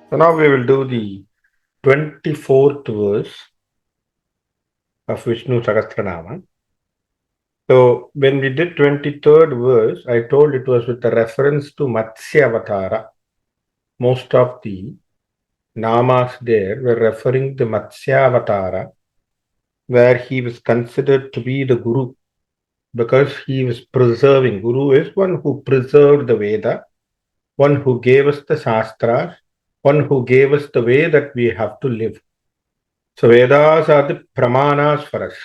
So now we will do the 24th verse of Vishnu Sahasranamam. So when we did 23rd verse, I told it was with a reference to Matsya Avatara. Most of the namas there were referring to Matsya Avatara, where he was considered to be the Guru because he was preserving. Guru is one who preserved the Veda, one who gave us the Shastras, one who gave us the way that we have to live. So Vedas are the pramanas for us,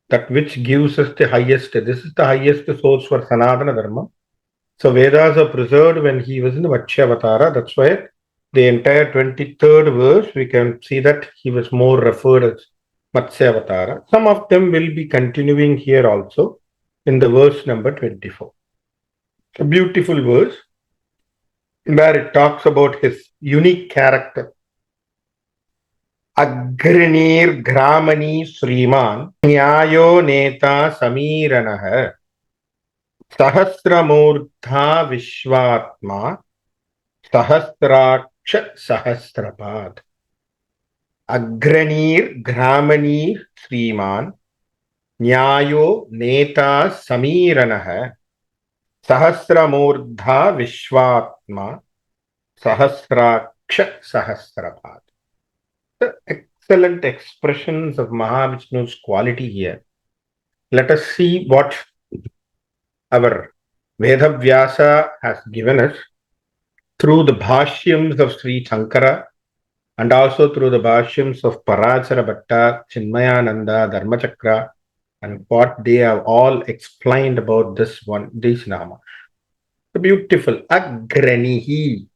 that which gives us the highest. This is the highest source for Sanatana Dharma. So Vedas are preserved when he was in the Vatsyavatara. That's why the entire 23rd verse, we can see that he was more referred as Matsyavatara. Some of them will be continuing here also in the verse number 24. A beautiful verse where it talks about his unique character. अग्रणीर् Gramin श्रीमान न्यायो नेता समीरणः सहस्रमूर्धा विश्वात्मा सहस्राक्ष सहस्रपाद अग्रणीर् ग्रामणीर् श्रीमान न्यायो नेता समीरणः सहस्रमूर्धा विश्वात्मा सहस्राक्ष सहस्रपाद. The excellent expressions of Mahavishnu's quality here. Let us see what our Vedavyasa has given us through the bhashyams of Sri Shankara and also through the bhashyams of Parachara Bhatta, Chinmayananda, Dharmachakra, and what they have all explained about these namas. The beautiful Agranihi,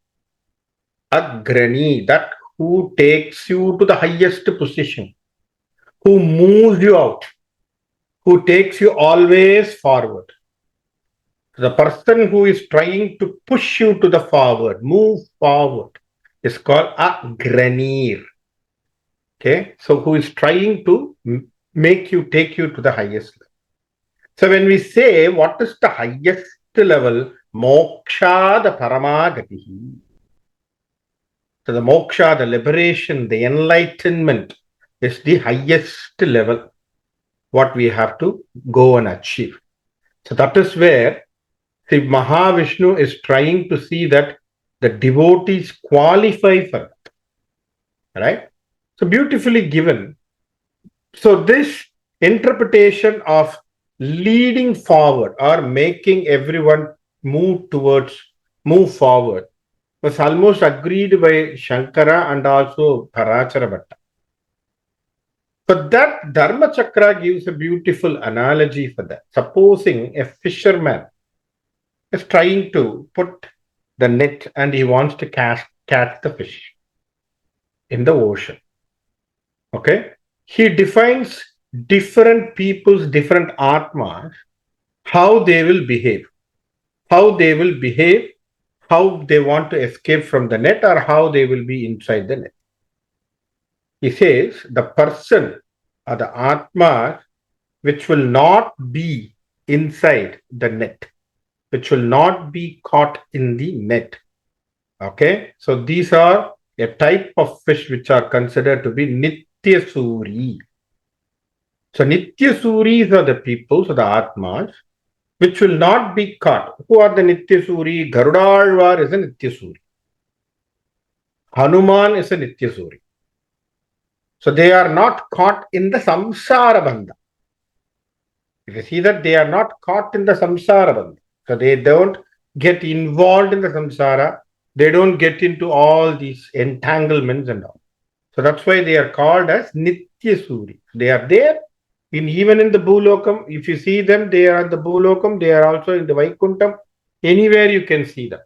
Agrani, that who takes you to the highest position, who moves you out, who takes you always forward. The person who is trying to push you to the forward, move forward, is called Agranir. Okay, so who is trying to take you to the highest level. So when we say what is the highest level, moksha the paramagatihi. So the moksha, the liberation, the enlightenment is the highest level what we have to go and achieve. So that is where the Mahavishnu is trying to see that the devotees qualify for that. Right? So beautifully given. So this interpretation of leading forward or making everyone move forward was almost agreed by Shankara and also Parachara Bhatta. But that Dharma Chakra gives a beautiful analogy for that. Supposing a fisherman is trying to put the net and he wants to catch the fish in the ocean. Okay? He defines different people's different atmas, how they will behave, how they want to escape from the net or how they will be inside the net. He says the person or the atma which will not be inside the net, which will not be caught in the net. Okay, so these are a type of fish which are considered to be Nityasuri. So Nityasuris are the people, so the Atmas, which will not be caught. Who are the Nityasuri? Garudalvar is a Nityasuri. Hanuman is a Nityasuri. So they are not caught in the samsara bandha. If you see that they are not caught in the samsara bandha. So they don't get involved in the samsara. They don't get into all these entanglements and all. So that's why they are called as Nityasuri. They are there. Even in the Bhulokam, if you see them, they are in the Bhulokam, they are also in the Vaikuntham. Anywhere you can see them.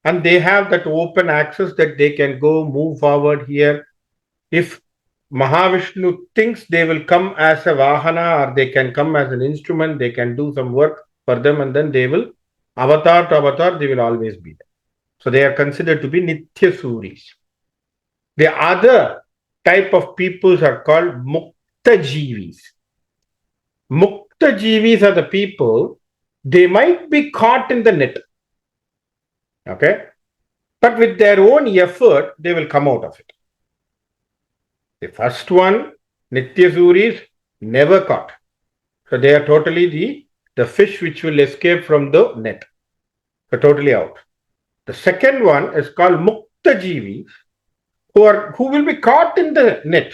And they have that open access that they can go, move forward here. If Mahavishnu thinks they will come as a Vahana or they can come as an instrument, they can do some work for them and then they will, avatar to avatar, they will always be there. So they are considered to be Nityasuris. The other type of peoples are called Muktajivis. Muktajivis are the people, they might be caught in the net. Okay? but with their own effort, they will come out of it. The first one, Nityasuris, never caught. So they are totally the fish which will escape from the net. So totally out. The second one is called Mukta Jivis, who will be caught in the net.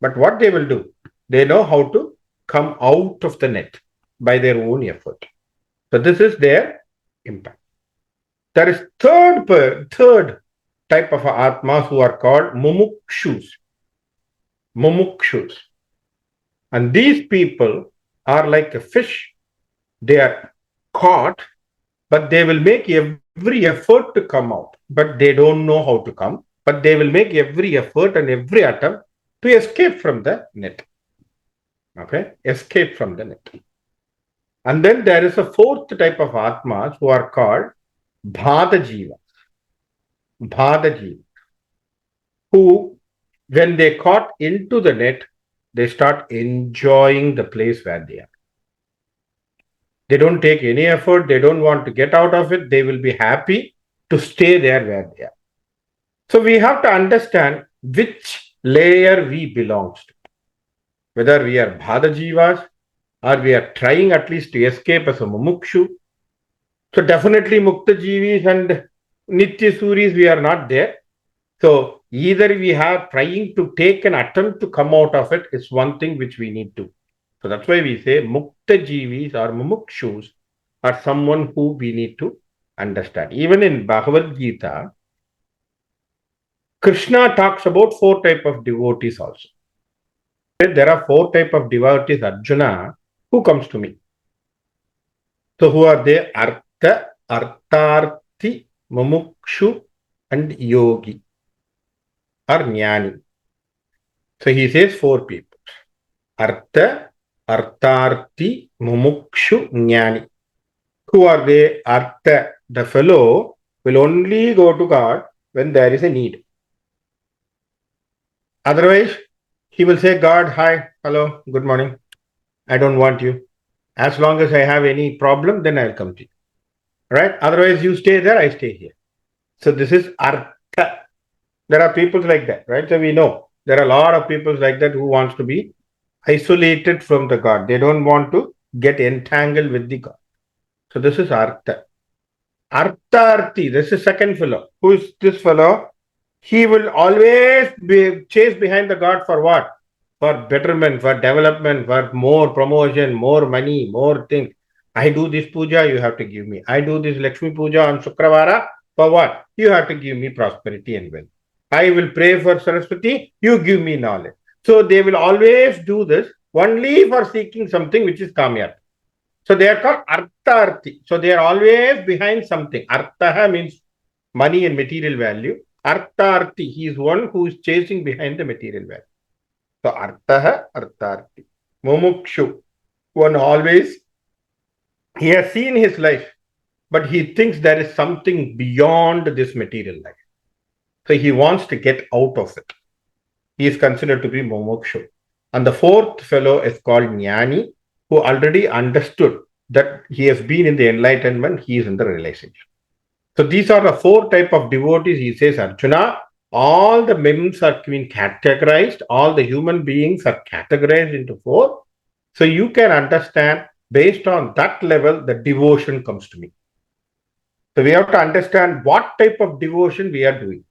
But what they will do? They know how to come out of the net by their own effort. So this is their impact. There is third type of Atmas who are called Mumukshus. Mumukshus. And these people are like a fish. They are caught, but they will make every effort to come out. But they don't know how to come. But they will make every effort and every attempt to escape from the net. Okay? Escape from the net. And then there is a fourth type of Atmas who are called Bhadajivas. Bhadajivas. Who, when they caught into the net, they start enjoying the place where they are. They don't take any effort. They don't want to get out of it. They will be happy to stay there where they are. So we have to understand which layer we belong to. Whether we are Bhadajivas or we are trying at least to escape as a Mumukshu. So definitely Muktajivis and Nityasuris, we are not there. So either we have trying to take an attempt to come out of it is one thing which we need to. So that's why we say Muktajivis or Mumukshus are someone who we need to understand. Even in Bhagavad Gita, Krishna talks about 4 types of devotees also. There are 4 types of devotees, Arjuna, who comes to me. So who are they? Artha, Artharthi, Mumukshu and Yogi or Jnani. So he says 4 people. Artha, Artharthi, Mumukshu, Jnani. Who are they? Artha, the fellow will only go to God when there is a need. Otherwise, he will say, God, hi, hello, good morning. I don't want you. As long as I have any problem, then I'll come to you. Right? Otherwise, you stay there, I stay here. So this is Artha. There are people like that, right? So we know there are a lot of people like that who wants to be isolated from the God. They don't want to get entangled with the God. So this is Artha. Artharthi, this is second fellow. Who is this fellow? He will always be chased behind the God for what? For betterment, for development, for more promotion, more money, more things. I do this puja, you have to give me. I do this Lakshmi puja on Shukravara. For what? You have to give me prosperity and wealth. I will pray for Saraswati, you give me knowledge. So they will always do this only for seeking something which is Kamyat. So they are called Artharthi. So they are always behind something. Artha means money and material value. Artharthi, he is one who is chasing behind the material value. So Artha, Artharthi. Mumukshu, one always, he has seen his life, but he thinks there is something beyond this material life. So he wants to get out of it. He is considered to be Mumukshu. And the fourth fellow is called Jnani, who already understood that he has been in the enlightenment, he is in the realization. So these are the 4 types of devotees. He says, Arjuna, all the members are being categorized, all the human beings are categorized into 4. So you can understand, based on that level, the devotion comes to me. So we have to understand what type of devotion we are doing.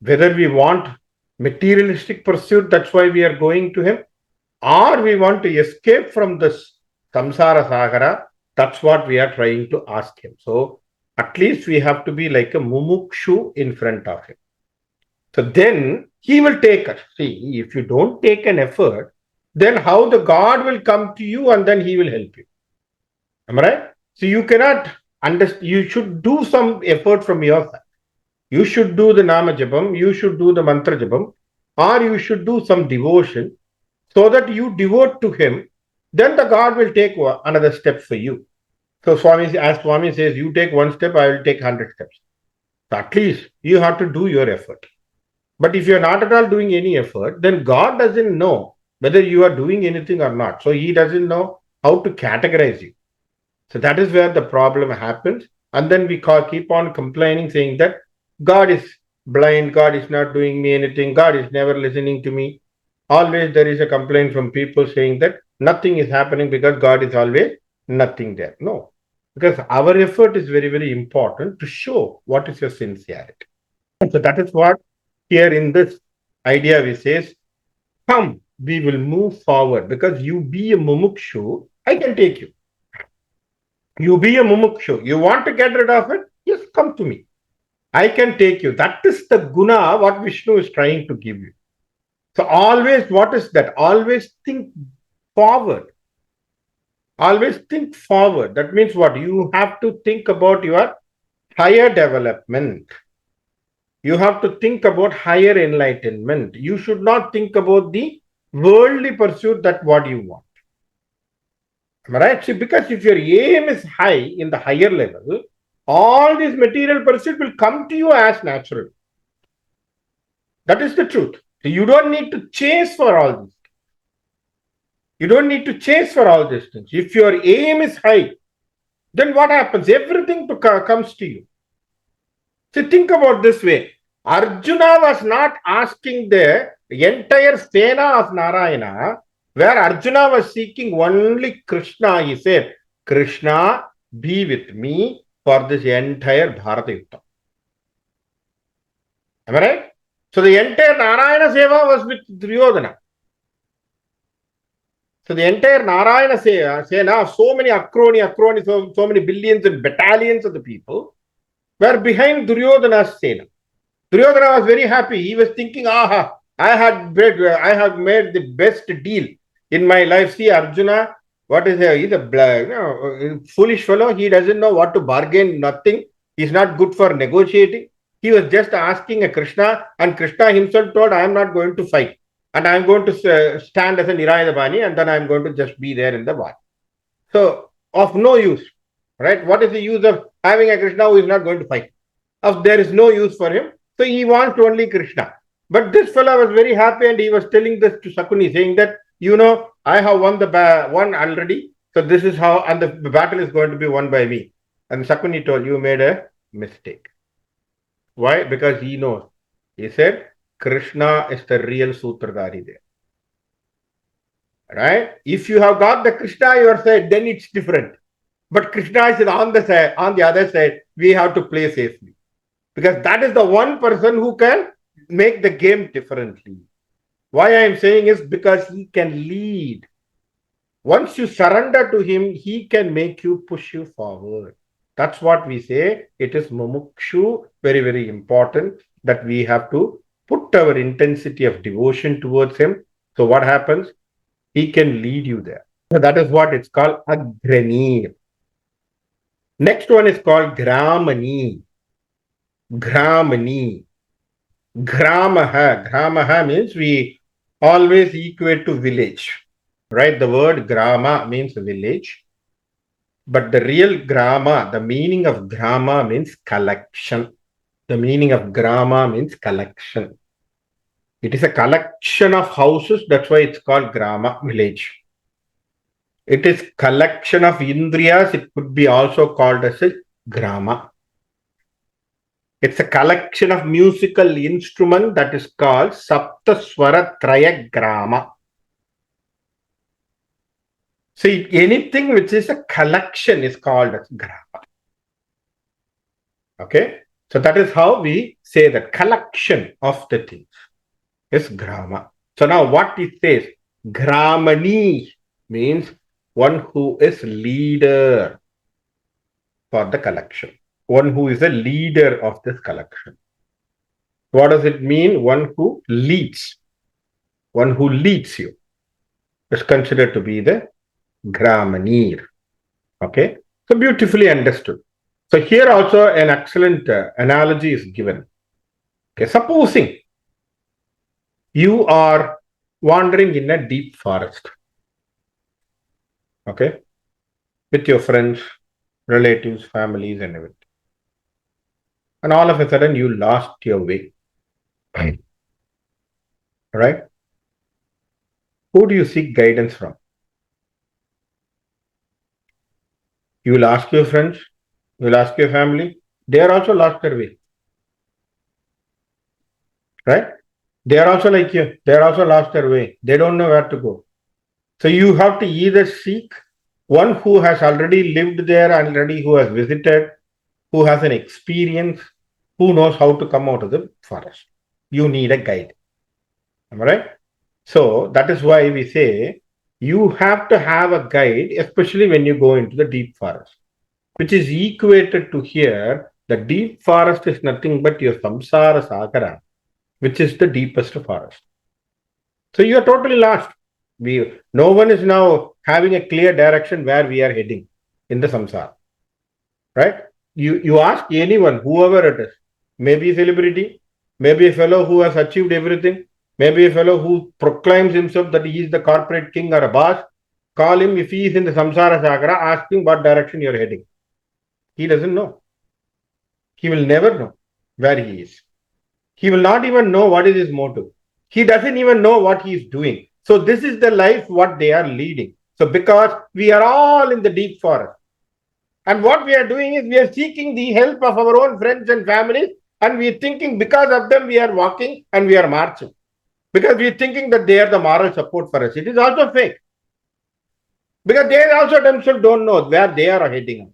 Whether we want materialistic pursuit, that's why we are going to him, or we want to escape from this samsara sagara, that's what we are trying to ask him. So at least we have to be like a mumukshu in front of him. So then he will take us. See, if you don't take an effort, then how the God will come to you and then he will help you. Am I right? So you cannot understand, you should do some effort from your side. You should do the Nama Jabam, you should do the Mantra Jabam, or you should do some devotion so that you devote to him. Then the God will take another step for you. So as Swami says, you take 1 step, I will take 100 steps. So at least you have to do your effort. But if you're not at all doing any effort, then God doesn't know whether you are doing anything or not. So he doesn't know how to categorize you. So that is where the problem happens. And then we keep on complaining, saying that God is blind, God is not doing me anything, God is never listening to me. Always there is a complaint from people saying that nothing is happening because God is always nothing there. No, because our effort is very, very important to show what is your sincerity. And so that is what here in this idea we says, come, we will move forward because you be a mumukshu, I can take you. You be a mumukshu. You want to get rid of it? Yes, come to me. I can take you. That is the guna what Vishnu is trying to give you. So always, what is that? Always think forward. Always think forward. That means what? You have to think about your higher development. You have to think about higher enlightenment. You should not think about the worldly pursuit that what you want. Am I right? See, because if your aim is high in the higher level, all this material pursuit will come to you as natural. That is the truth. So you don't need to chase for all this. You don't need to chase for all these things. If your aim is high, then what happens? Everything comes to you. So think about this way. Arjuna was not asking the entire Sena of Narayana, where Arjuna was seeking only Krishna. He said, Krishna, be with me for this entire Bharata Yukta. Am I right? So the entire Narayana Seva was with Duryodhana. So the entire Narayana Sena, so many Akroni, so many billions and battalions of the people were behind Duryodhana's Sena. Duryodhana was very happy. He was thinking, aha, I have made the best deal in my life. See, Arjuna, what is he? He's a foolish fellow. He doesn't know what to bargain, nothing. He's not good for negotiating. He was just asking a Krishna, and Krishna himself told, I am not going to fight. And I am going to stand as a Nirayadabani, and then I am going to just be there in the war. So, of no use, right? What is the use of having a Krishna who is not going to fight? There is no use for him. So he wants only Krishna. But this fellow was very happy and he was telling this to Sakuni, saying that, I have won the one already. So this is how, and the battle is going to be won by me. And Sakuni told, you made a mistake. Why? Because he knows. He said, Krishna is the real Sutradhari there. Right? If you have got the Krishna your side, then it's different. But Krishna is on the other side. We have to play safely. Because that is the one person who can make the game differently. Why I am saying is because he can lead. Once you surrender to him, he can make you push you forward. That's what we say. It is mumukshu, very, very important that we have to put our intensity of devotion towards him. So what happens? He can lead you there. So that is what it's called agrani. Next one is called gramani. Gramani. Gramaha means we always equate to village, right? The word grama means village, but the real grama, the meaning of grama means collection. The meaning of grama means collection. It is a collection of houses, that's why it's called grama, village. It is collection of indriyas, it could be also called as a grama. It's a collection of musical instrument that is called Saptaswara Trayagrama. See, anything which is a collection is called as grama. Okay? So that is how we say that collection of the things is grama. So now what it says, gramani means one who is leader for the collection. One who is a leader of this collection. What does it mean? One who leads. One who leads you is considered to be the Gramanir. Okay? So beautifully understood. So here also an excellent analogy is given. Okay, supposing you are wandering in a deep forest. Okay? With your friends, relatives, families, and everything. And all of a sudden you lost your way. Right? Who do you seek guidance from? You will ask your friends, you will ask your family. They are also lost their way. right? They are also like you. They are also lost their way. They don't know where to go. So you have to either seek one who has already lived there, already who has visited, who has an experience, who knows how to come out of the forest. You need a guide. Am I right? So that is why we say you have to have a guide, especially when you go into the deep forest, which is equated to here. The deep forest is nothing but your samsara sagara, which is the deepest forest. So you are totally lost. No one is now having a clear direction where we are heading in the samsara, right? You ask anyone, whoever it is, maybe a celebrity, maybe a fellow who has achieved everything, maybe a fellow who proclaims himself that he is the corporate king or a boss, call him if he is in the samsara sagara, ask him what direction you are heading. He doesn't know. He will never know where he is. He will not even know what is his motive. He doesn't even know what he is doing. So this is the life what they are leading. So because we are all in the deep forest, and what we are doing is we are seeking the help of our own friends and families, and we are thinking because of them we are walking and we are marching. Because we are thinking that they are the moral support for us. It is also fake. Because they also themselves don't know where they are heading.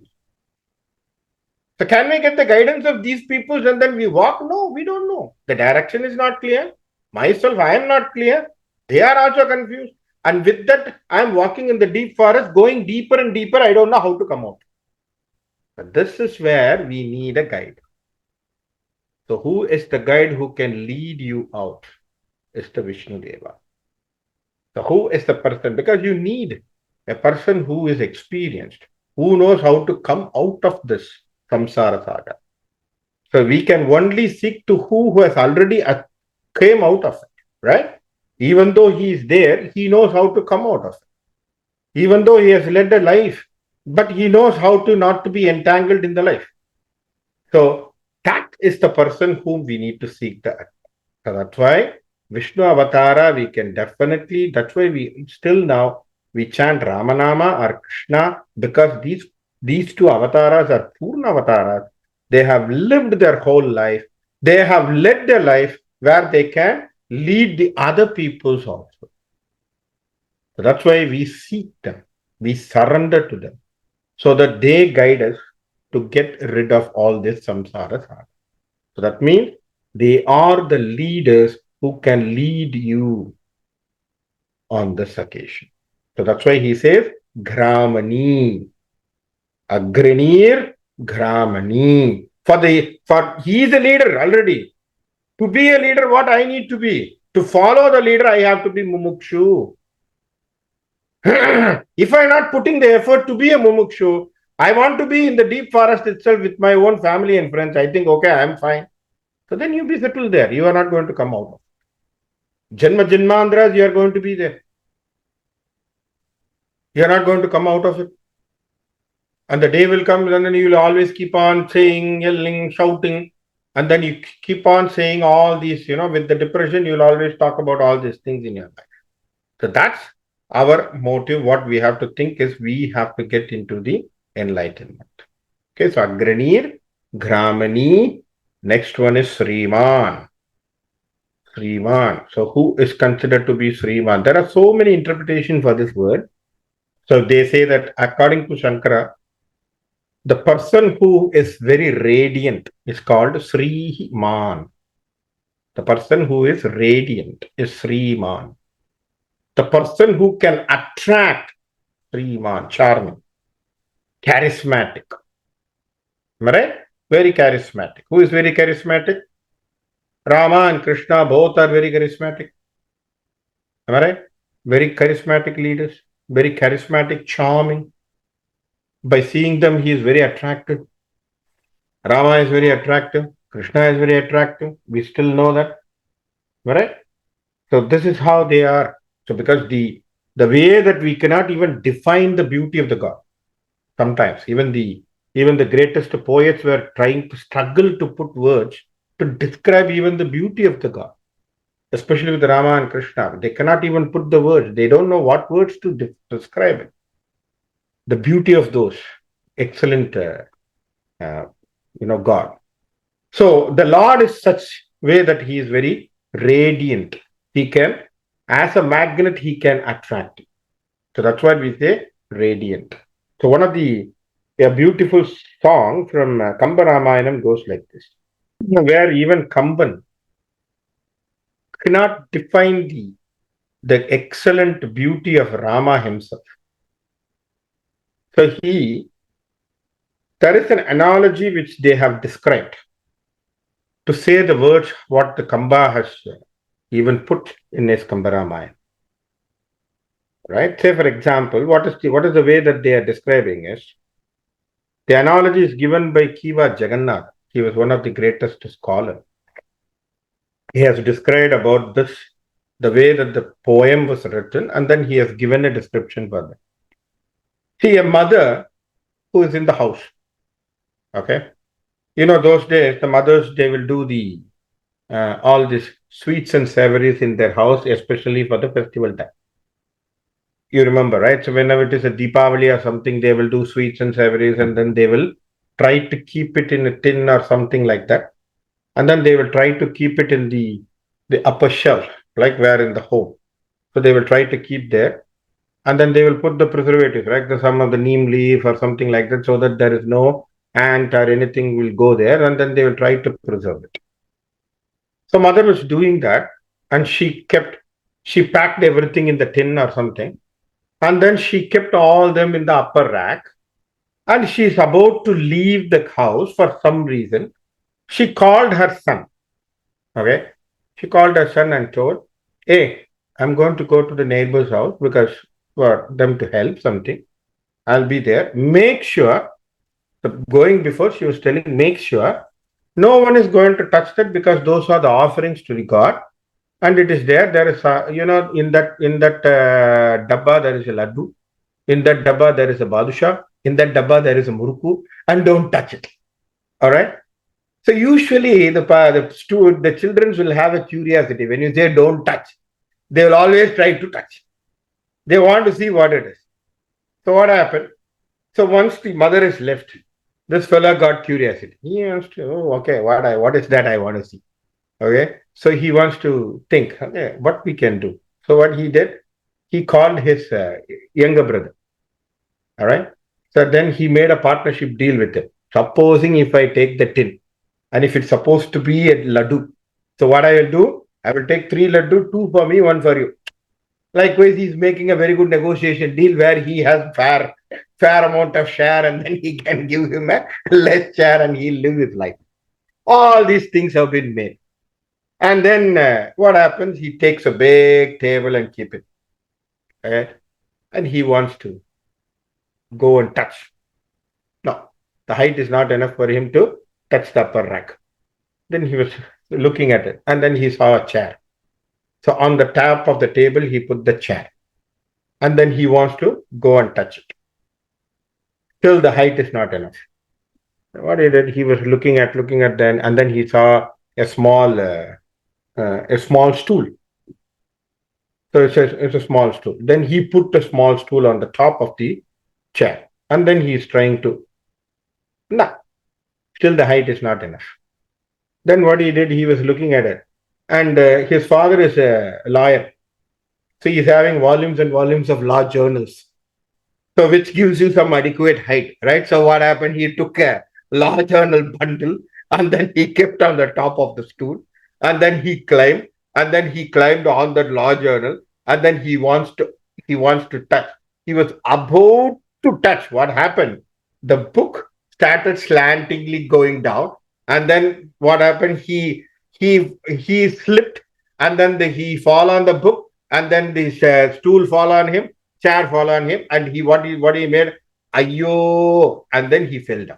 So can we get the guidance of these people and then we walk? No, we don't know. The direction is not clear. Myself, I am not clear. They are also confused. And with that, I am walking in the deep forest, going deeper and deeper. I don't know how to come out. But this is where we need a guide. So who is the guide who can lead you out? Is the Vishnu Deva. So who is the person? Because you need a person who is experienced, who knows how to come out of this samsara saga. So we can only seek to who has already came out of it, right? Even though he is there, he knows how to come out of it. Even though he has led a life, but he knows how to not to be entangled in the life. So that is the person whom we need to seek the. So that's why Vishnu Avatara, we can definitely, that's why we still now we chant Ramanama or Krishna, because these two avatars are Purna avatars. They have lived their whole life. They have led their life where they can lead the other peoples also. So that's why we seek them. We surrender to them so that they guide us to get rid of all this samsara. So that means they are the leaders who can lead you on this occasion. So that's why he says, Gramani. Agranir Gramani. For he is a leader already. To be a leader, what I need to be? To follow the leader, I have to be mumukshu. If I'm not putting the effort to be a mumukshu, I want to be in the deep forest itself with my own family and friends. I think, okay, I'm fine. So then you be settled there. You are not going to come out. Janma Janmandras, you are going to be there. You are not going to come out of it. And the day will come, and then you will always keep on saying, yelling, shouting. And then you keep on saying all these, with the depression, you'll always talk about all these things in your life. So that's our motive. What we have to think is we have to get into the enlightenment. Okay, so Agranir, Gramani, next one is Sriman. Sriman. So who is considered to be Sriman? There are so many interpretations for this word. So they say that according to Shankara, the person who is very radiant is called Sriman. The person who is radiant is Sriman. The person who can attract Sriman, charming, charismatic. Am I right? Very charismatic. Who is very charismatic? Rama and Krishna both are very charismatic. Am I right? Very charismatic leaders, very charismatic, charming. By seeing them, he is very attractive. Rama is very attractive. Krishna is very attractive. We still know that. Right? So this is how they are. So because the way that we cannot even define the beauty of the God. Sometimes even the greatest poets were trying to struggle to put words to describe even the beauty of the God. Especially with Rama and Krishna. They cannot even put the words. They don't know what words to describe it. The beauty of those excellent God. So the Lord is such way that he is very radiant. He can, as a magnet, he can attract. So that's why we say radiant. So one of the a beautiful song from Kamba Ramayanam goes like this, where even Kamban cannot define the excellent beauty of Rama himself. So there is an analogy which they have described to say the words what the Kamba has even put in his Kamba Ramayana. Right? Say for example, what is the way that they are describing is the analogy is given by Kiva Jagannath. He was one of the greatest scholars. He has described about this, the way that the poem was written, and then he has given a description for that. See, a mother who is in the house, okay? Those days, the mothers, they will do all these sweets and savories in their house, especially for the festival time. You remember, right? So whenever it is a Deepavali or something, they will do sweets and savories, and then they will try to keep it in a tin or something like that. And then they will try to keep it in the upper shelf, like where in the home. So they will try to keep there. And then they will put the preservatives, right? Some of the neem leaf or something like that, so that there is no ant or anything will go there. And then they will try to preserve it. So mother was doing that, and she packed everything in the tin or something. And then she kept all them in the upper rack. And she's about to leave the house for some reason. She called her son. Okay. She called her son and told, hey, I'm going to go to the neighbor's house because for them to help something. I'll be there. Make sure, going before, she was telling, make sure no one is going to touch that because those are the offerings to the God. And it is there. There is, in that dabba, there is a laddu. In that dabba, there is a badusha. In that dabba, there is a muruku. And don't touch it. All right. So usually the children will have a curiosity. When you say don't touch, they will always try to touch. They want to see what it is. So what happened? So once the mother is left, this fellow got curiosity. He wants to, okay, what is that I want to see? Okay. So he wants to think, okay, what we can do. So what he did, he called his younger brother. All right. So then he made a partnership deal with him. Supposing if I take the tin, and if it's supposed to be a laddu, so what I will do, I will take 3 laddu, 2 for me, 1 for you. Likewise, he's making a very good negotiation deal where he has fair amount of share, and then he can give him a less share and he'll live his life. All these things have been made. And then what happens? He takes a big table and keep it. Okay? And he wants to go and touch. No, the height is not enough for him to touch the upper rack. Then he was looking at it, and then he saw a chair. So on the top of the table, he put the chair. And then he wants to go and touch it. Still the height is not enough. What he did, he was looking at then, and then he saw a small stool. So it's a small stool. Then he put the small stool on the top of the chair. And then he's trying to, still the height is not enough. Then what he did, he was looking at it. And his father is a lawyer. So he's having volumes and volumes of law journals. So which gives you some adequate height, right? So what happened? He took a law journal bundle and then he kept on the top of the stool. And then he climbed. And then he climbed on that law journal. And then he wants to touch. He was about to touch. What happened? The book started slantingly going down. And then what happened? He slipped, and then he fall on the book, and then the stool fall on him, chair fall on him, and what he made, ayyo, and then he fell down.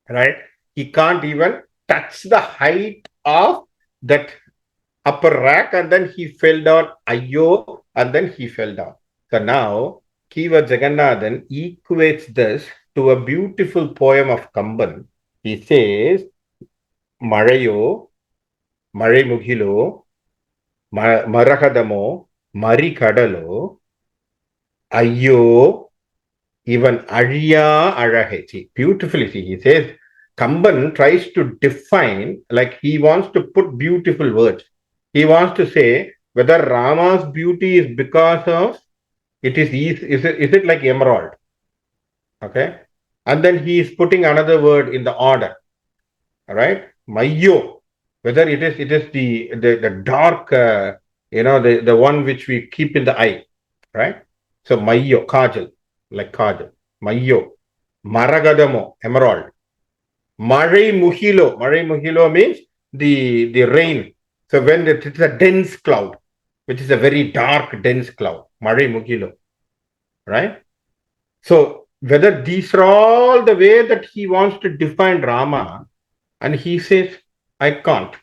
Right? He can't even touch the height of that upper rack, and then he fell down, ayyo, and then he fell down. So now Kiva Jagannathan equates this to a beautiful poem of Kamban. He says, Marayo, Mare Mugilo, Marahadamo, Mari Kadalo, Ayyo, even Ariya Arahe. See, beautifully, see, he says, Kamban tries to define, like he wants to put beautiful words. He wants to say whether Rama's beauty is because of is it like emerald? Okay. And then he is putting another word in the order. All right. Mayyo. Whether it is the dark the one which we keep in the eye. Right? So Mayyo, Kajal, like Kajal. Mayyo. Maragadamo, emerald. Mare Muhilo means the rain. So when it's a dense cloud, which is a very dark, dense cloud, Mare Muhilo, right? So whether these are all the way that he wants to define Rama, and he says, I can't.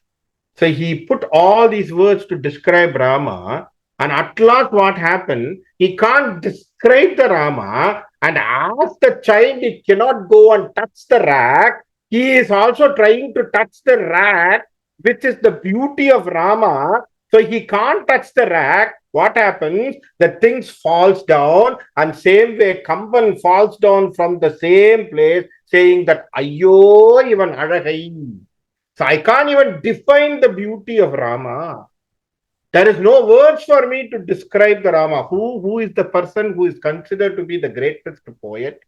So he put all these words to describe Rama, and at last what happened? He can't describe the Rama, and as the child he cannot go and touch the rack, he is also trying to touch the rack, which is the beauty of Rama. So he can't touch the rack. What happens? The things falls down, and same way Kamban falls down from the same place, saying that Ayyo even Aragai. So I can't even define the beauty of Rama. There is no words for me to describe the Rama. Who is the person who is considered to be the greatest poet?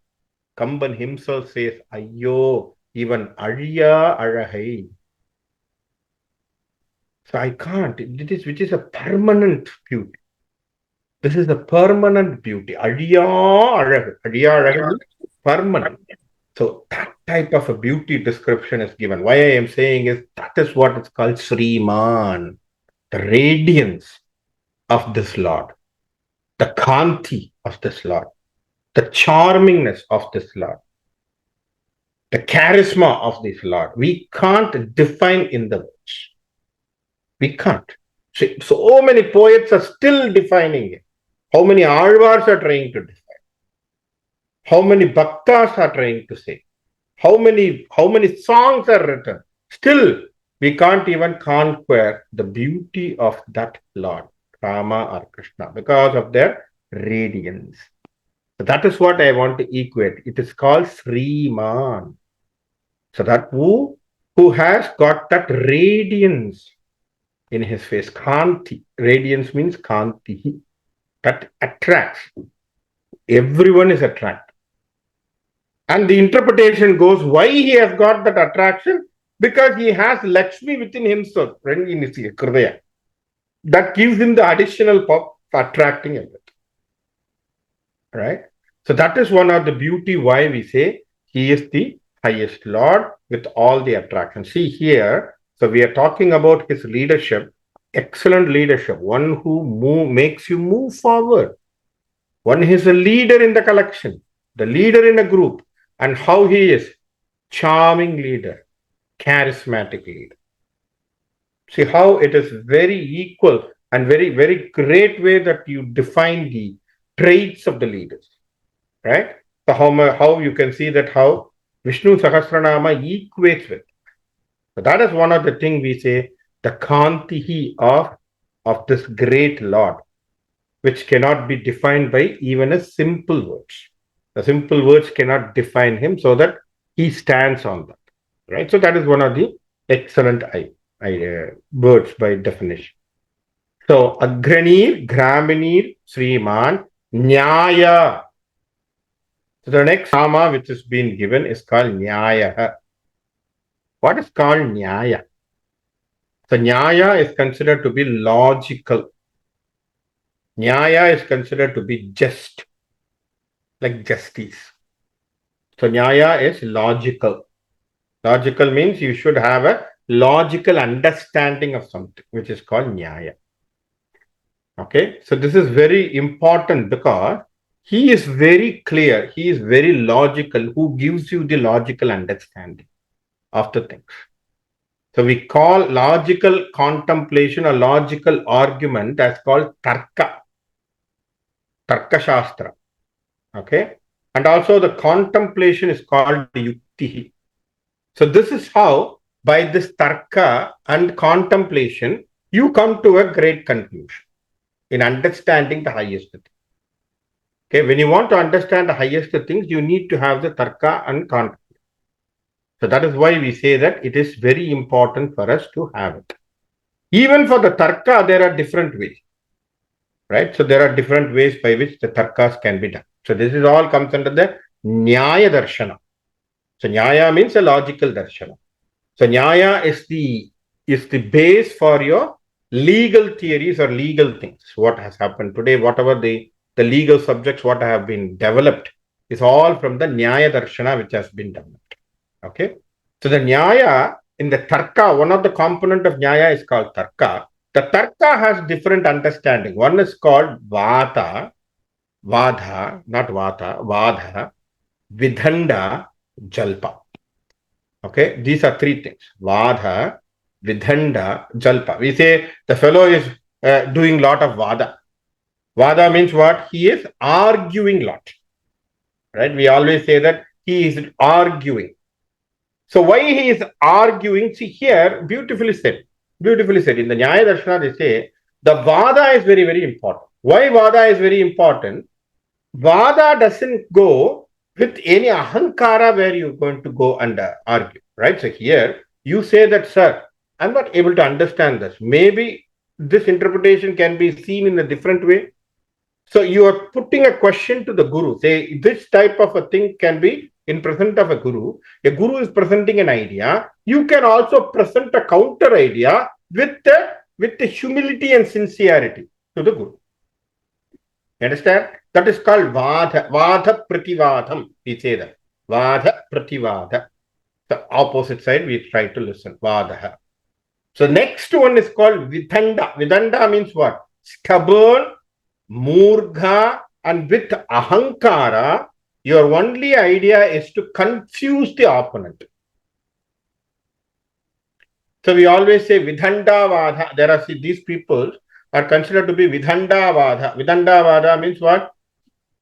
Kamban himself says, Ayyo, even Ariya Arahai. So I can't. Which is a permanent beauty. This is a permanent beauty. Ariya Arahai, permanent. So that type of a beauty description is given. Why I am saying is that is what is called Sriman, the radiance of this Lord, the Kanti of this Lord, the charmingness of this Lord, the charisma of this Lord. We can't define in the words. We can't. So many poets are still defining it. How many Alvars are trying to define? How many Bhaktas are trying to say? How many songs are written? Still, we can't even conquer the beauty of that Lord, Rama or Krishna, because of their radiance. So that is what I want to equate. It is called Sriman. So that who has got that radiance in his face. Kanti. Radiance means Kanti. That attracts. Everyone is attracted. And the interpretation goes, why he has got that attraction? Because he has Lakshmi within himself, in his Kridaya. That gives him the additional pop attracting everything. Right? So that is one of the beauty why we say he is the highest Lord with all the attraction. See here, so we are talking about his leadership, excellent leadership, one who makes you move forward. One is a leader in the collection, the leader in a group, and how he is charming leader, charismatic leader. See how it is very equal and very, very great way that you define the traits of the leaders, right? So how you can see that how Vishnu Sahasranama equates with. So that is one of the things we say, the Kantihi of this great Lord, which cannot be defined by even a simple words. The simple words cannot define him, so that he stands on that, right? So that is one of the excellent words by definition. So Agranir, Graminir, Sriman, Nyaya. So the next Nama which has been given is called Nyaya. What is called Nyaya? So Nyaya is considered to be logical. Nyaya is considered to be just, like justice. So Nyaya is logical. Logical means you should have a logical understanding of something, which is called Nyaya. Okay, so this is very important because he is very clear, he is very logical, who gives you the logical understanding of the things. So we call logical contemplation or logical argument as called Tarka, Tarka Shastra. Okay, and also the contemplation is called Yukti. So this is how, by this Tarka and contemplation, you come to a great conclusion in understanding the highest thing. Okay, when you want to understand the highest things, you need to have the Tarka and contemplation. So that is why we say that it is very important for us to have it. Even for the Tarka, there are different ways, right? So there are different ways by which the Tarkas can be done. So this is all comes under the Nyaya Darshana. So Nyaya means a logical Darshana. So Nyaya is the base for your legal theories or legal things. What has happened today, whatever the legal subjects, what have been developed, is all from the Nyaya Darshana which has been developed. Okay. So the Nyaya in the Tarka, one of the component of Nyaya is called Tarka. The Tarka has different understanding. One is called Vata, Vadha, not Vata, Vadha, Vidhanda, Jalpa. Okay, these are three things. Vadha, Vidhanda, Jalpa. We say the fellow is doing lot of Vada. Vada means what? He is arguing lot. Right? We always say that he is arguing. So why he is arguing? See here, beautifully said. Beautifully said. In the Nyaya Darshana, they say the Vada is very, very important. Why Vada is very important? Vada doesn't go with any ahankara where you're going to go and argue, right? So here you say that, sir, I'm not able to understand this. Maybe this interpretation can be seen in a different way. So you are putting a question to the guru. Say this type of a thing can be in present of a guru. A guru is presenting an idea. You can also present a counter idea with the humility and sincerity to the guru. You understand? That is called Vada. Vada Prativadam. We say that. Vada Prativada. The opposite side, we try to listen. Vadaha. So next one is called Vidhanda. Vidhanda means what? Stubborn, Murgha, and with Ahankara, your only idea is to confuse the opponent. So we always say Vidhanda Vada. There are these people are considered to be Vidhanda Vada. Vidhanda Vada means what?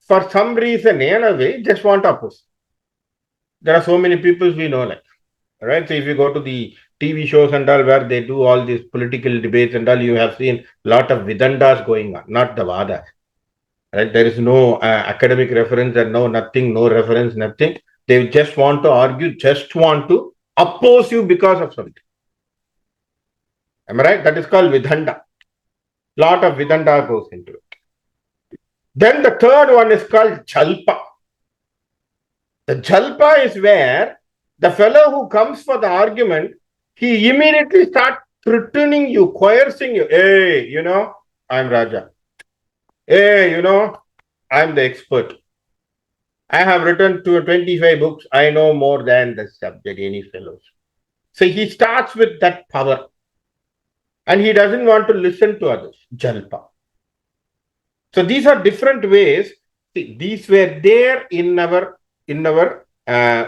For some reason, in a way, just want to oppose. There are so many people we know like, right? So if you go to the TV shows and all where they do all these political debates and all, you have seen a lot of Vidandas going on, not the Vadas. Right? There is no academic reference and no nothing, no reference, nothing. They just want to argue, just want to oppose you because of something. Am I right? That is called Vidhanda. Lot of Vidhanda goes into it. Then the third one is called Jalpa. The Jalpa is where the fellow who comes for the argument, he immediately starts threatening you, coercing you. Hey, you know, I'm Raja. Hey, you know, I'm the expert. I have written 25 books. I know more than the subject, any fellows. So he starts with that power. And he doesn't want to listen to others. Jalpa. So these are different ways. See, these were there in our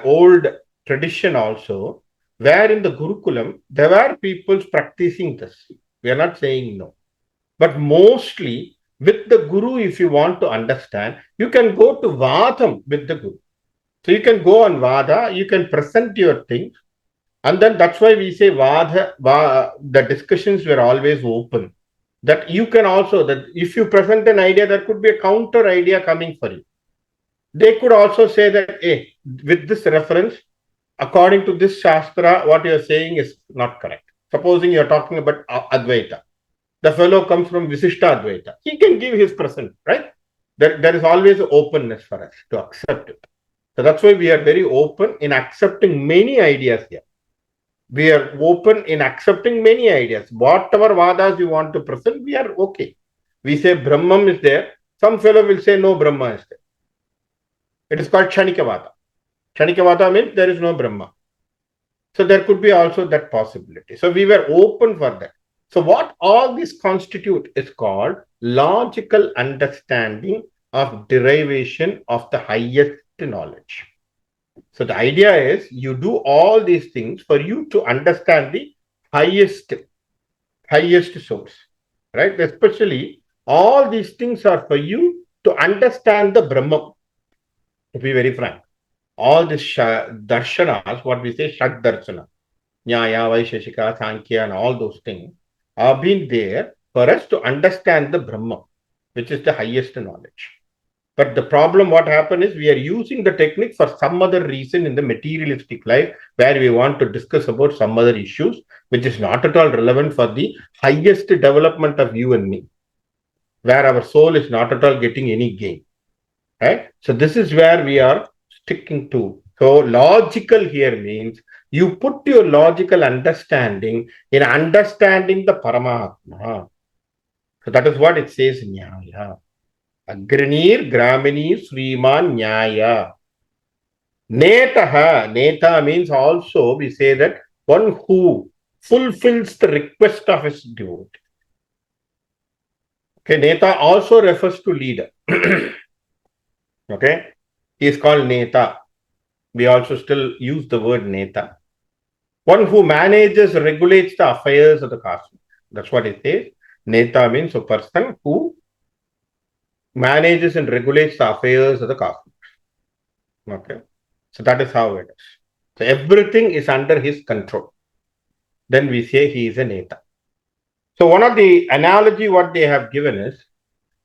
old tradition also, where in the Gurukulam, there were people practicing this. We are not saying no. But mostly with the Guru, if you want to understand, you can go to Vadam with the Guru. So you can go on Vada, you can present your things. And then that's why we say the discussions were always open. That you can also, that if you present an idea, there could be a counter idea coming for you. They could also say that, hey, with this reference, according to this Shastra, what you're saying is not correct. Supposing you're talking about Advaita. The fellow comes from Visishta Advaita. He can give his present, right? There is always openness for us to accept it. So that's why we are very open in accepting many ideas here. We are open in accepting many ideas. Whatever Vadas you want to present, we are okay. We say Brahman is there. Some fellow will say no Brahma is there. It is called Kshanikavada. Kshanikavada means there is no Brahma. So there could be also that possibility. So we were open for that. So what all this constitute is called logical understanding of derivation of the highest knowledge. So the idea is you do all these things for you to understand the highest source, right? Especially all these things are for you to understand the Brahma. To be very frank, all these darshanas, what we say, Shad Darshana, Nyaya, Vaisheshika, Sankhya, and all those things have been there for us to understand the Brahma, which is the highest knowledge. But the problem, what happened is, we are using the technique for some other reason in the materialistic life, where we want to discuss about some other issues, which is not at all relevant for the highest development of you and me, where our soul is not at all getting any gain. Right? So this is where we are sticking to. So logical here means you put your logical understanding in understanding the Paramatma. So that is what it says in Nyaya. Agranir Gramini Sriman Nyaya. Netaha. Neta means also, we say that one who fulfills the request of his devotee. Okay, Neta also refers to leader. Okay, he is called Neta. We also still use the word Neta. One who manages, regulates the affairs of the cosmos. That's what it says. Neta means a person who manages and regulates the affairs of the cosmos. Okay. So that is how it is. So everything is under his control. Then we say he is a Neta. So one of the analogy what they have given is,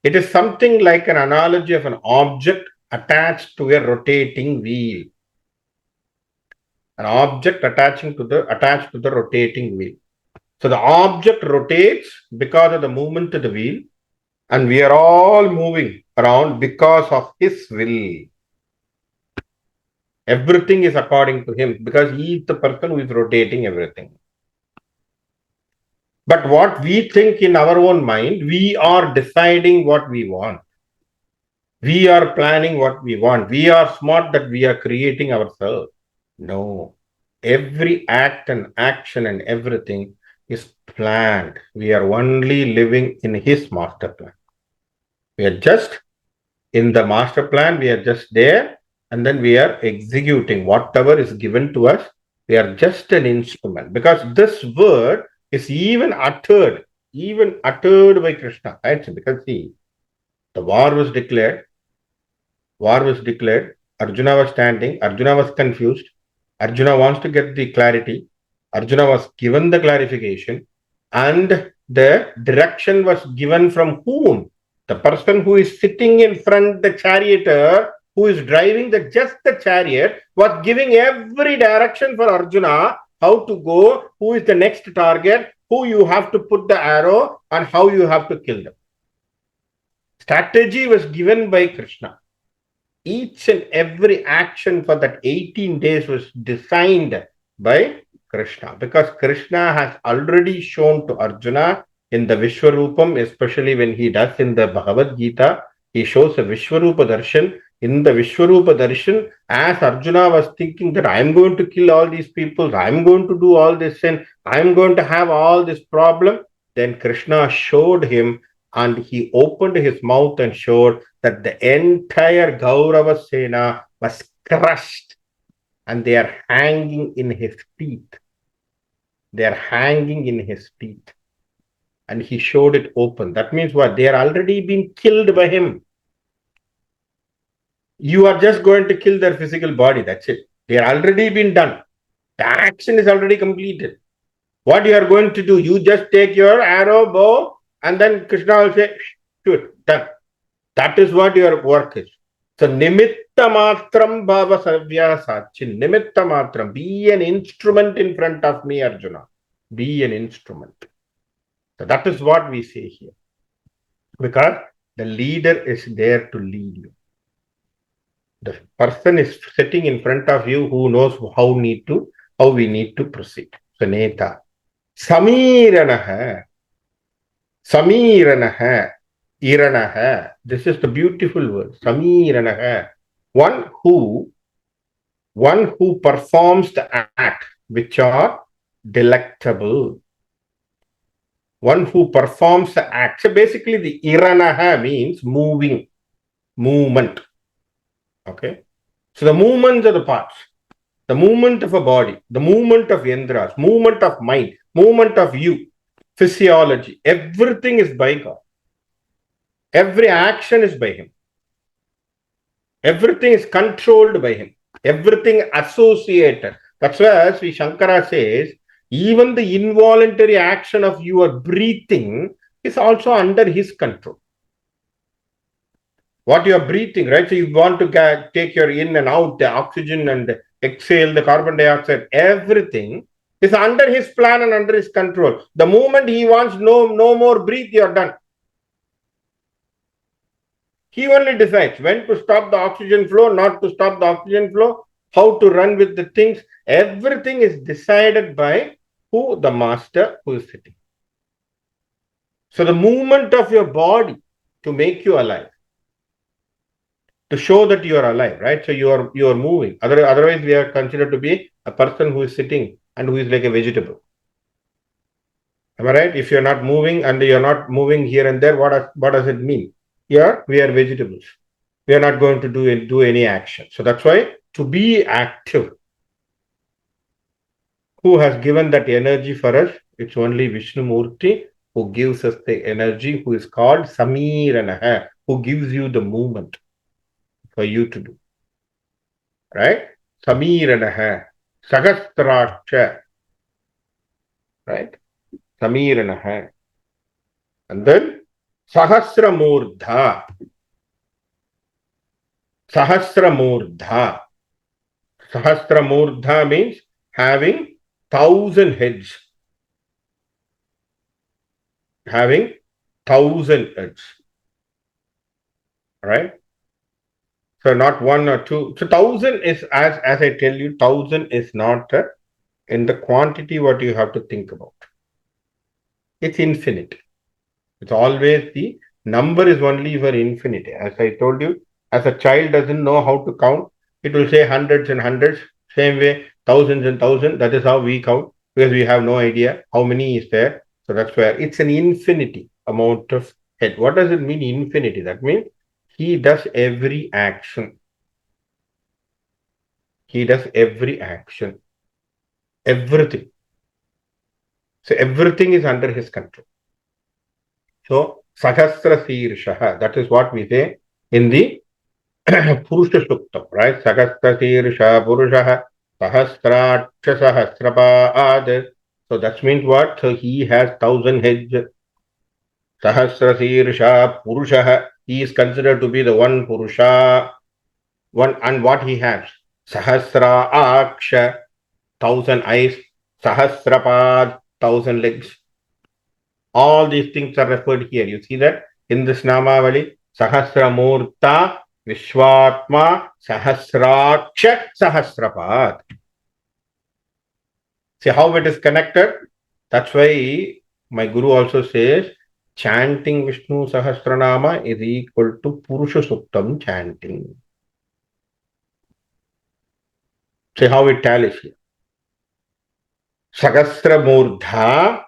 it is something like an analogy of an object attached to a rotating wheel. An object attached to the rotating wheel. So the object rotates because of the movement of the wheel, and we are all moving around because of his will. Everything is according to him because he is the person who is rotating everything. But what we think in our own mind, we are deciding what we want. We are planning what we want. We are smart that we are creating ourselves. No. Every act and action and everything is planned. We are only living in his master plan. We are just in the master plan, we are just there, and then we are executing whatever is given to us. We are just an instrument, because this word is even uttered by Krishna. Right? Because see, the war was declared. Arjuna was standing. Arjuna was confused. Arjuna wants to get the clarity. Arjuna was given the clarification, and the direction was given from whom? The person who is sitting in front, the charioteer, who is driving the chariot, was giving every direction for Arjuna, how to go, who is the next target, who you have to put the arrow, and how you have to kill them. Strategy was given by Krishna. Each and every action for that 18 days was designed by Krishna, because Krishna has already shown to Arjuna in the Vishwarupam, especially when he does in the Bhagavad Gita, he shows a Vishwarupa Darshan. In the Vishwarupa Darshan, as Arjuna was thinking that I am going to kill all these people, I am going to do all this and I am going to have all this problem, then Krishna showed him, and he opened his mouth and showed that the entire Gaurava Sena was crushed and they are hanging in his teeth. They are hanging in his teeth. And he showed it open. That means what? They are already been killed by him. You are just going to kill their physical body. That's it. They are already been done. The action is already completed. What you are going to do? You just take your arrow, bow, and then Krishna will say, shoot, done. That is what your work is. So, nimitta matram bhava savya sachin. Nimitta matram. Be an instrument in front of me, Arjuna. Be an instrument. So, that is what we say here. Because the leader is there to lead you. The person is sitting in front of you who knows how we need to proceed. So, Neta. Samiranaha. Samiranaha. Iranaha. This is the beautiful word. Samiranaha. One who performs the act which are delectable. One who performs the act. So basically the iranaha means movement. Okay. So the movements of the parts, the movement of a body, the movement of yandras, movement of mind, movement of you, physiology, everything is by God. Every action is by him. Everything is controlled by him. Everything associated. That's why Sri Shankara says, even the involuntary action of your breathing is also under his control. what you are breathing, right? So you want to take your in and out, the oxygen and exhale, the carbon dioxide, everything is under his plan and under his control. The moment he wants no more breathe, you're done. He only decides when to stop the oxygen flow, not to stop the oxygen flow, how to run with the things. Everything is decided by who? The master who is sitting. So the movement of your body to make you alive, to show that you are alive, right? So you are moving. Otherwise, we are considered to be a person who is sitting and who is like a vegetable. Am I right? If you're not moving and you're not moving here and there, what does it mean? Here we are vegetables. We are not going to do any action. So that's why to be active, who has given that energy for us? It's only Vishnu Murti who gives us the energy, who is called Samiranaha, who gives you the movement for you to do. Right? Samiranaha, Sahasraksha, right? Samiranaha. And then Sahasramurdha. Sahasramurdha. Sahasramurdha means having 1,000 heads. Having 1,000 heads. Right? So not one or two. So 1,000 is, as I tell you, 1,000 is not in the quantity what you have to think about. It's infinite. It's always the number is only for infinity. As I told you, as a child doesn't know how to count, it will say hundreds and hundreds. Same way, thousands and thousands. That is how we count because we have no idea how many is there. So that's where it's an infinity amount of head. What does it mean, infinity? That means he does every action. He does every action. Everything. So everything is under his control. So Sahasra Sirshaha, that is what we say in the Purusha Suktam, right? Sahasra Sirsha Purushaha Sahasraksha Sahasrapad. So that means what? So he has 1,000 heads. Sahasra Sirsha Purushaha. He is considered to be the one Purusha. One, and what he has? Sahasra Aksha, 1,000 eyes. Sahasrapad, 1,000 legs. All these things are referred here. You see that in this Namavali, Sahasramurta, Vishwatma, Sahasraksha, Sahasrapad. See how it is connected? That's why my Guru also says, chanting Vishnu Sahasranama is equal to Purusha Suktam chanting. See how it tallies here. Sahasramurdha,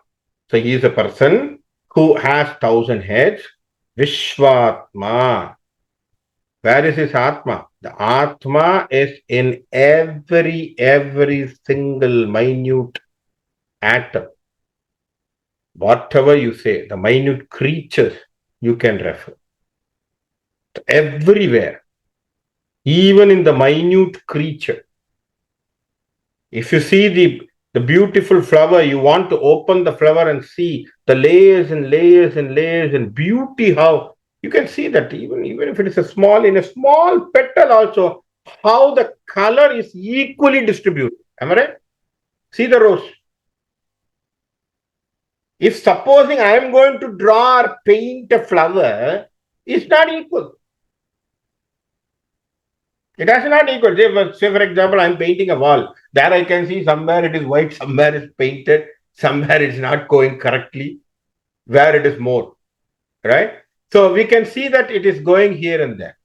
so he is a person who has 1,000 heads. Vishwatma. Where is his Atma? The Atma is in every single minute atom. Whatever you say, the minute creatures you can refer. Everywhere. Even in the minute creature. If you see the beautiful flower, you want to open the flower and see the layers and layers and layers and beauty, how you can see that even if it is in a small petal also, how the color is equally distributed. Am I right? See the rose. If supposing I am going to draw or paint a flower, it's not equal. It has not equal. Say for example, I am painting a wall. There I can see somewhere it is white, somewhere it is painted, somewhere it is not going correctly, where it is more. Right? So we can see that it is going here and there.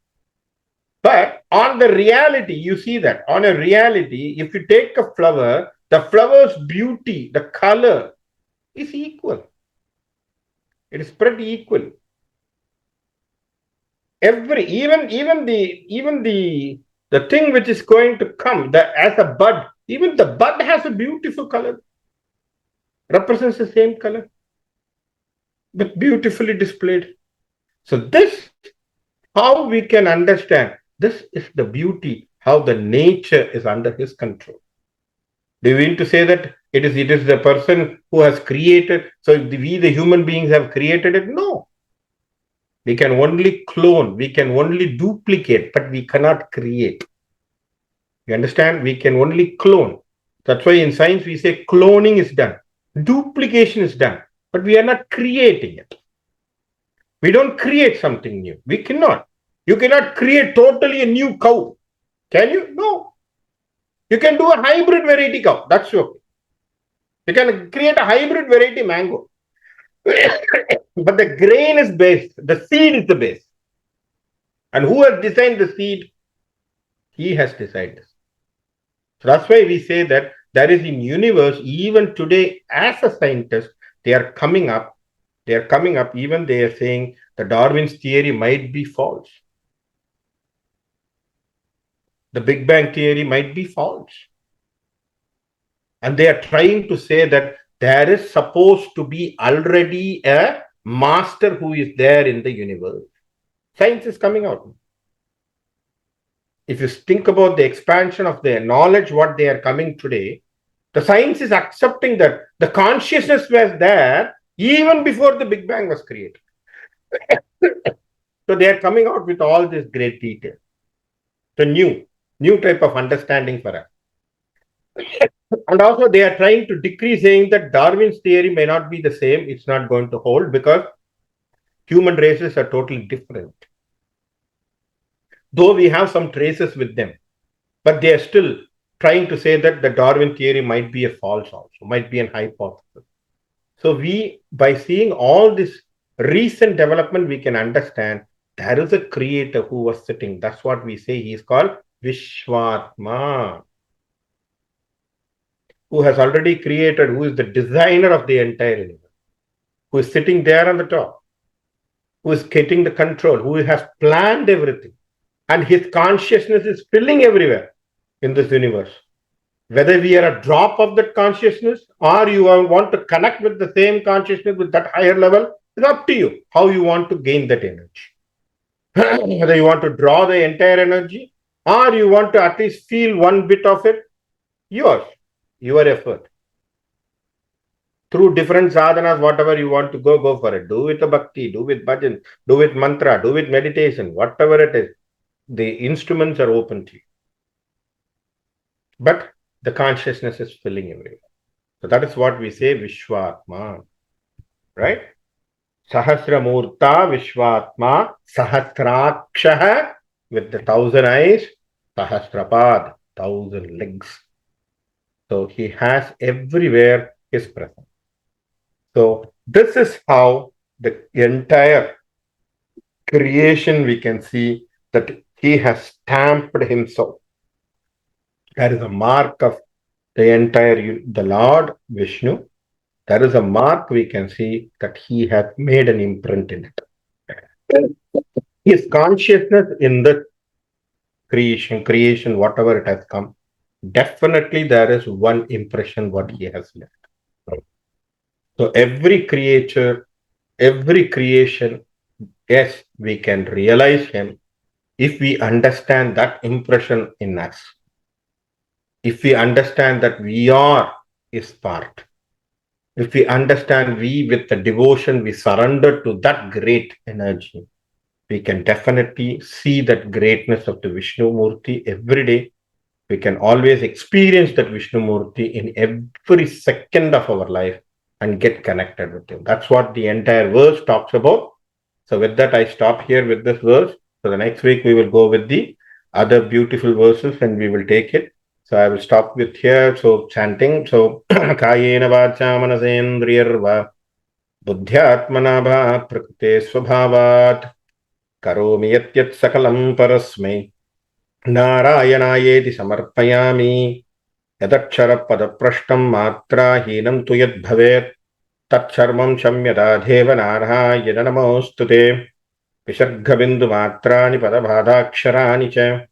But on the reality, you see that on a reality, if you take a flower, the flower's beauty, the color is equal. It is spread equal. Even the thing which is going to come, as a bud, even the bud has a beautiful color, represents the same color, but beautifully displayed. So this, how we can understand, this is the beauty, how the nature is under his control. Do you mean to say that it is the person who has created, so we the human beings have created it? No. We can only clone, we can only duplicate, but we cannot create. You understand? We can only clone. That's why in science we say cloning is done, duplication is done, but we are not creating it. We don't create something new. We cannot. You cannot create totally a new cow. Can you? No. You can do a hybrid variety cow. That's okay. You can create a hybrid variety mango. But the grain is base. The seed is the base. And who has designed the seed? He has designed this. So that's why we say that there is in universe, even today, as a scientist, they are coming up, even they are saying the Darwin's theory might be false. The Big Bang theory might be false. And they are trying to say that there is supposed to be already a master who is there in the universe. Science is coming out. If you think about the expansion of their knowledge, what they are coming today, the science is accepting that the consciousness was there even before the Big Bang was created. So they are coming out with all this great detail. The new type of understanding for us. And also they are trying to decree, saying that Darwin's theory may not be the same. It's not going to hold because human races are totally different. Though we have some traces with them, but they are still trying to say that the Darwin theory might be a false also, might be an hypothesis. So we, by seeing all this recent development, we can understand there is a creator who was sitting. That's what we say. He is called Vishwatma, who has already created, who is the designer of the entire universe, who is sitting there on the top, who is getting the control, who has planned everything. And his consciousness is filling everywhere in this universe. Whether we are a drop of that consciousness or you want to connect with the same consciousness with that higher level, it's up to you how you want to gain that energy. Whether you want to draw the entire energy or you want to at least feel one bit of it, your effort. Through different sadhanas, whatever you want to go for it. Do with the bhakti, do with bhajan, do with mantra, do with meditation, whatever it is. The instruments are open to you. But the consciousness is filling everywhere. So that is what we say, Vishwatma. Right? Sahasramurta Vishwatma, Sahasraksha with the 1,000 eyes, Sahasrapad, 1,000 legs. So he has everywhere his presence. So this is how the entire creation we can see that he has stamped himself. There is a mark of the entire, the Lord Vishnu. There is a mark we can see that he has made an imprint in it. His consciousness in the creation, whatever it has come, definitely there is one impression what he has left. So every creature, every creation, yes, we can realize him if we understand that impression in us. If we understand that we are his part. If we understand we with the devotion, we surrender to that great energy, we can definitely see that greatness of the Vishnu Murti every day. We can always experience that Vishnu Murti in every second of our life and get connected with him. That's what the entire verse talks about. So with that, I stop here with this verse. So the next week we will go with the other beautiful verses and we will take it. So I will stop with here. So chanting. So Kayena Vacha Manasendriyarva Buddhyatmana Bha Prakrite Swabhavat Karomi Yat Yat Sakalam Parasmai Narayanaayeti Samarpayami Yadakshara Padaprashtam Matra Hinam Tu Yad Bhavet Tatsharmam Shamyada Deva Narayana Namostute Visarghabindu Matrani Padabhadaksharaani Cha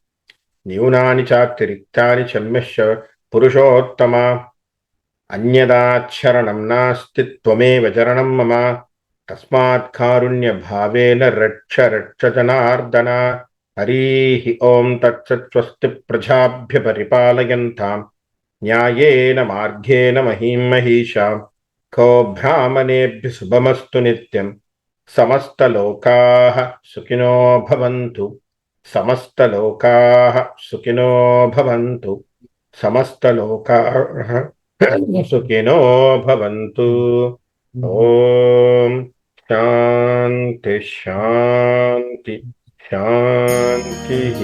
Nyunani Chattiriktani Chammesha Purushottama Anyadacharanam Nasti Tvameva Jaranam Mama Tasmat Karunya Bhavena Raksha Janardana Harihi Om Tatsat Swasti Prajabhya Paripalayantam Nyayena Marghena Mahim Mahisha Ko Brahmanebhya Subhamastu Nityam समस्तलोकाः सुखिनो भवन्तु, समस्तलोकाः सुखिनो भवन्तु, समस्तलोकाः सुखिनो भवन्तु। ॐ शान्ति शान्ति शान्तिः।